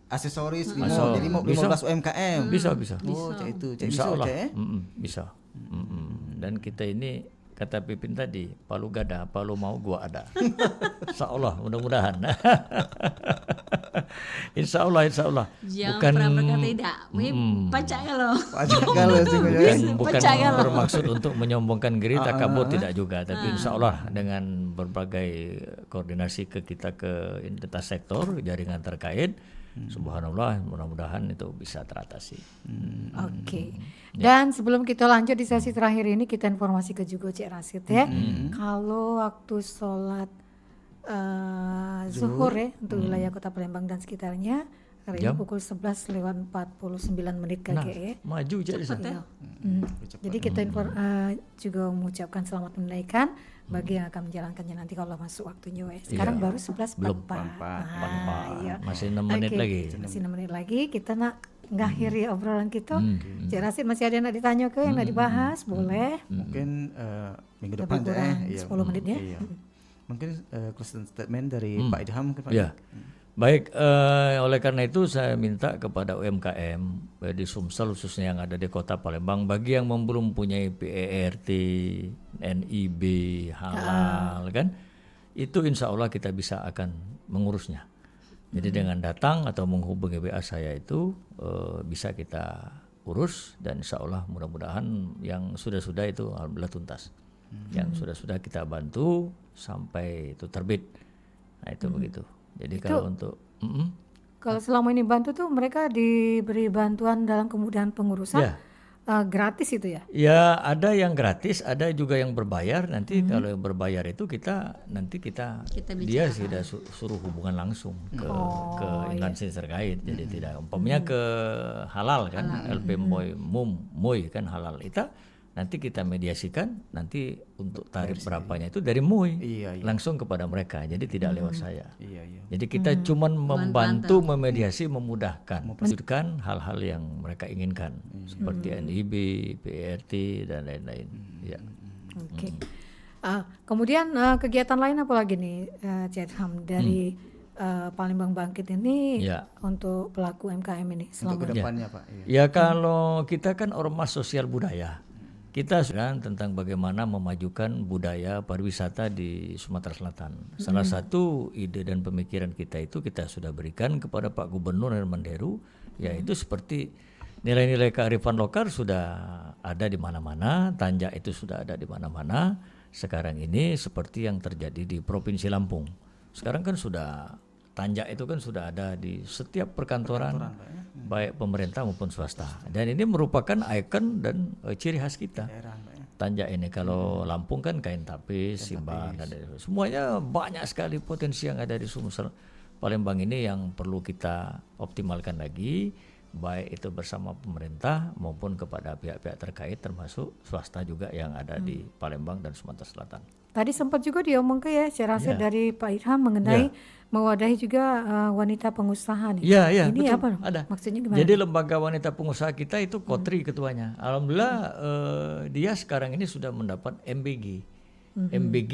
aksesoris limo Aksesoris. jadi Bisa. 15 UMKM Bisa. oh Cik itu Cik Insya bisa Allah. Cik Bisa. Dan kita ini kata Pipin tadi, palu gada, palu mau gua ada. Insya Allah, mudah-mudahan. Insya Allah. Jangan pernah berkata tidak. Pacak kalau. kalau sih Bukan Pecah kan? bermaksud untuk menyombongkan diri, takabur tidak juga. Tapi insya Allah dengan berbagai koordinasi kita ke lintas sektor, jaringan terkait, subhanallah, mudah-mudahan itu bisa teratasi. Oke. Dan sebelum kita lanjut di sesi terakhir ini, kita informasi ke juga Cik Rasid ya. Kalau waktu sholat zuhur ya untuk wilayah Kota Palembang dan sekitarnya hari ini pukul 11:49 KG ya. Maju jadi sana. Jadi kita juga mengucapkan selamat menunaikan bagi yang akan menjalankannya nanti kalau masuk waktunya. Sekarang baru 11:44. Iya. Masih 6 menit Oke, lagi. Masih 6 menit lagi. Kita nak ngakhiri obrolan kita. Cik Rasid masih ada yang nak ditanya ke yang nak dibahas? Boleh. mungkin minggu Lebih depan kurang iya. 10 menit ya. Iya. Mungkin closing statement dari Pak Idham mungkin Pak. Ya. Baik, oleh karena itu saya minta kepada UMKM di Sumsel khususnya yang ada di Kota Palembang, bagi yang belum mempunyai PERT, NIB, halal kan, itu insya Allah kita bisa akan mengurusnya. Jadi dengan datang atau menghubungi WA saya itu bisa kita urus dan insya Allah mudah-mudahan yang sudah-sudah itu alhamdulillah tuntas. yang sudah kita bantu sampai itu terbit. Nah itu begitu. Jadi kalau untuk kalau selama ini bantu tuh mereka diberi bantuan dalam kemudahan pengurusan gratis itu ya? Ya ada yang gratis, ada juga yang berbayar. Nanti kalau yang berbayar itu dia sudah suruh hubungan langsung ke instansi terkait. Jadi tidak umpamanya ke halal kan, LP MUI kan halal itu. Nanti kita mediasikan, nanti untuk tarif berapanya itu dari MUI langsung kepada mereka, jadi tidak lewat saya. Jadi kita cuman membantu, memediasi, memudahkan, menunjukkan hal-hal yang mereka inginkan, seperti NIB, PRT dan lain-lain. Ya. Oke. Kemudian kegiatan lain apa lagi nih, Cik Ham dari Palembang Bangkit ini untuk pelaku UMKM ini selama kedepannya Pak? Ya kalau kita kan ormas sosial budaya. Kita sudah tentang bagaimana memajukan budaya pariwisata di Sumatera Selatan. Salah satu ide dan pemikiran kita itu kita sudah berikan kepada Pak Gubernur Herman Deru, yaitu seperti nilai-nilai kearifan lokal sudah ada di mana-mana, tanjak itu sudah ada di mana-mana. Sekarang ini seperti yang terjadi di Provinsi Lampung. Sekarang kan sudah tanjak itu kan sudah ada di setiap perkantoran baik pemerintah maupun swasta. Dan ini merupakan ikon dan ciri khas kita. Tanjak ini kalau Lampung kan kain tapis, simbang, semuanya banyak sekali potensi yang ada di Sumsel. Palembang ini yang perlu kita optimalkan lagi, baik itu bersama pemerintah maupun kepada pihak-pihak terkait termasuk swasta juga yang ada di Palembang dan Sumatera Selatan. Tadi sempat juga diomongkan ya, saya rasa dari Pak Irham mengenai mewadahi juga wanita pengusaha nih. Iya, ini betul. apa? Ada. Maksudnya gimana? Jadi lembaga wanita pengusaha kita itu Kotri ketuanya. Alhamdulillah dia sekarang ini sudah mendapat MBG. MBG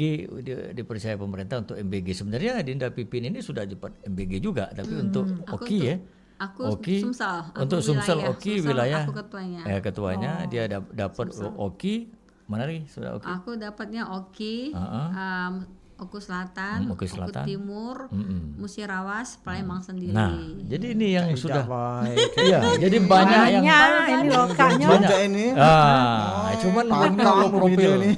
dipercaya pemerintah untuk MBG. Sebenarnya Dinda Pipin ini sudah dapat MBG juga, tapi untuk OKI ya. Aku OKI, Sumsel. untuk Sumsel OKI wilayah. Aku ketuanya. Ketuanya dia dapat OKI. Mana lagi sudah OKI? Aku dapatnya OKI. Oku Selatan, Oku Selatan, Oku Timur, Musirawas, Palembang sendiri. Nah, jadi ini yang sudah iya, jadi banyak yang ini lokanya banyak ini. Cuman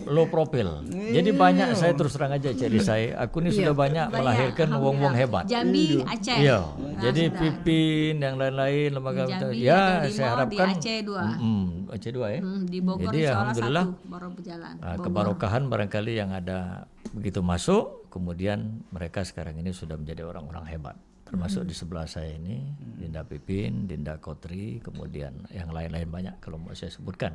low profil. Jadi banyak saya terus terang aja cari saya. Aku ini sudah banyak melahirkan wong-wong hebat. Jambi, Aceh. Iya. Jadi Pipin yang lain-lain lembaga saya harapkan di Aceh 2. Aceh 2 ya. Di Bogor jadi Insya Allah alhamdulillah 1 baru berjalan. Kebarokahan barangkali yang ada begitu masuk, kemudian mereka sekarang ini sudah menjadi orang-orang hebat. Termasuk di sebelah saya ini Dinda Pipin, Dinda Kotri, kemudian yang lain-lain banyak kalau mau saya sebutkan.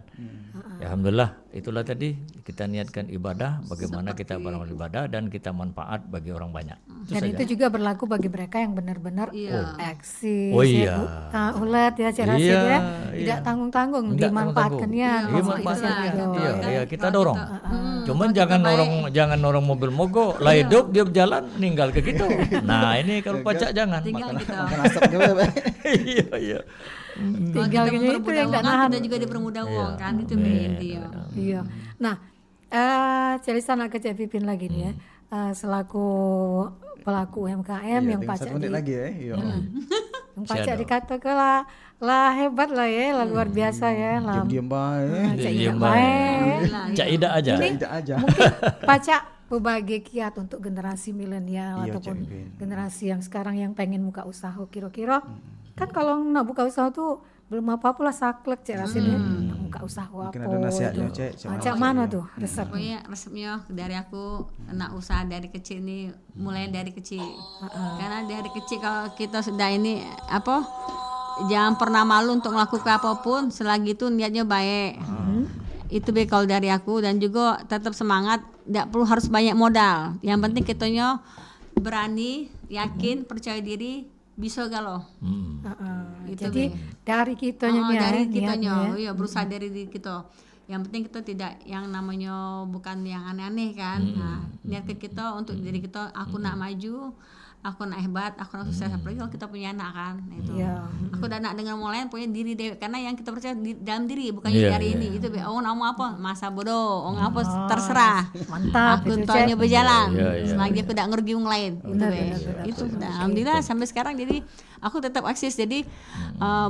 Ya, alhamdulillah itulah tadi kita niatkan ibadah, bagaimana kita beribadah dan kita manfaat bagi orang banyak. Dan itu juga berlaku bagi mereka yang benar-benar eksis, ulet ya, saya rasa ya, tidak tanggung-tanggung dimanfaatkannya. Iya, kita dorong. Cuman jangan orang mobil mogok, lah hidup dia berjalan meninggal ke kita. Nah ini kalau pajak jangan. Tinggal kita. Makan asap juga Pak. Iya. Tinggal gitu itu yang tidak nahan. Kita juga dipermudah uang kan, itu intinya. Iya. Nah, cerita nak ke Cik Pipin lagi nih ya, selaku pelaku UMKM yang pajak lagi ya. Yang pajak dikatakan lah hebat lah ya, lah luar biasa ya, lah Diam baik. Diam baik. Cak Ida aja. Mungkin pajak berbagai kiat untuk generasi milenial ataupun generasi yang sekarang yang pengen buka usaha kira-kira kan kalau nak buka usaha tuh belum apa-apa lah saklek cek rasanya buka usaha apa ada nasihatnya cek mana tuh resep? Pokoknya resepnya dari aku nak usaha dari kecil nih, mulai dari kecil karena dari kecil kalau kita sudah ini jangan pernah malu untuk melakukan apapun selagi itu niatnya baik. Itu kalau dari aku, dan juga tetap semangat, tidak perlu harus banyak modal. Yang penting kitanya berani, yakin, percaya diri, bisa galau. Jadi dari kitanya ya berusaha dari diri kita. Yang penting kita tidak yang namanya bukan yang aneh-aneh kan. Niat ke kita untuk diri kita, aku nak maju, aku nak hebat, aku nak sukses, apalagi kalau kita punya anak kan. Nah, itu. Iya. Aku udah nak dengan orang lain punya diri deh, karena yang kita percaya di dalam diri, bukan di hari ini. Itu orang mau apa, masa bodoh, orang apa terserah. Mantap. Aku itu, tuanya Cek. berjalan, Iya. selagi aku tidak ngerugi orang lain. Itu Benar. itu. Alhamdulillah sampai sekarang jadi aku tetap eksis. Jadi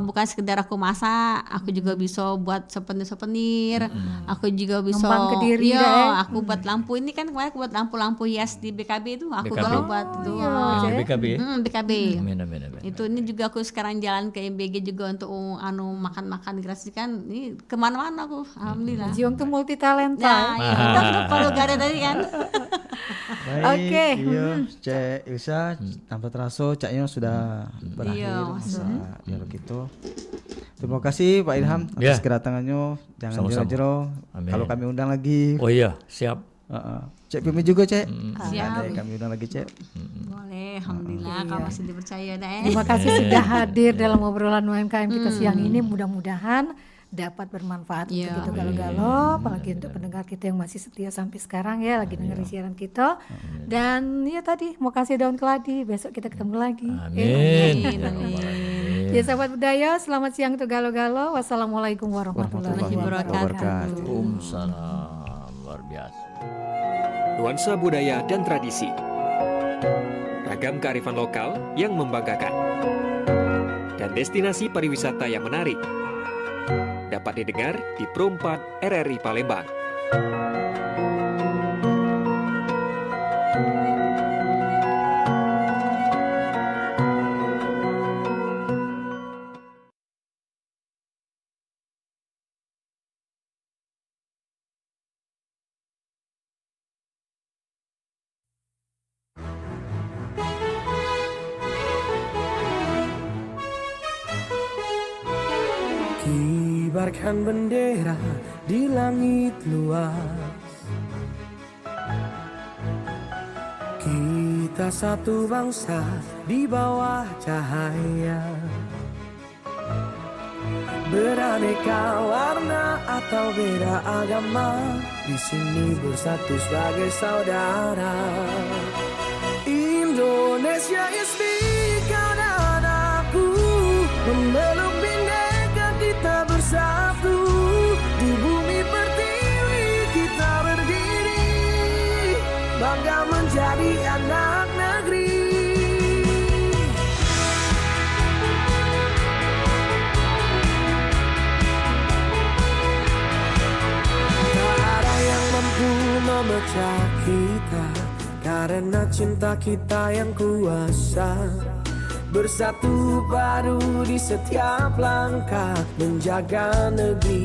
bukan sekedar aku masak, aku juga bisa buat souvenir. Aku juga bisa Ngembang ke diri dah, ya. aku buat lampu ini kan kemarin aku buat lampu-lampu hias di BKB itu aku BKB. kalau buat itu. Di BKB ya? BKB. Amin. Itu ini juga aku sekarang jalan ke MBG juga untuk makan-makan gratis kan. Ini kemana-mana aku, alhamdulillah. Jiwang tuh multi talenta. Nah, ya, kita sudah kalau gak ada tadi kan. Baik, Oke. iya, Cek Ilsa, tanpa terasa Caknya sudah berakhir Iya, masa dialog itu. Terima kasih Pak Ilham atas kedatangannya. Jangan Sama-sama. jero-jero. Amin. Kalau kami undang lagi, Oh iya, siap. Cek Pimi juga Cek. Siap. Ada yang kami undang lagi Cek. Boleh, alhamdulillah kalau masih dipercaya dah. Terima kasih sudah hadir dalam obrolan UMKM kita siang ini. Mudah-mudahan dapat bermanfaat Iya. untuk kita galau-galau, apalagi untuk pendengar kita yang masih setia sampai sekarang ya, lagi dengerin siaran kita. Dan ya tadi mau kasih daun keladi, besok kita ketemu lagi. Amin. Ya sahabat budaya, selamat siang untuk galau-galau. Wassalamualaikum warahmatullahi wabarakatuh. Waalaikumsalam. Luar biasa. Nuansa budaya dan tradisi. Ragam kearifan lokal yang membanggakan. Dan destinasi pariwisata yang menarik. Dapat didengar di Pro 4 RRI Palembang. Kibarkan bendera di langit luas, kita satu bangsa di bawah cahaya. Beraneka warna atau beda agama, di sini bersatu sebagai saudara. Indonesia is kau dan aku, memeluk bingkai kita bersatu. Di bumi pertiwi kita berdiri, bangga menjadi anak negeri. Tak ada yang mampu memecah kita, karena cinta kita yang kuasa. Bersatu padu di setiap langkah, menjaga negeri.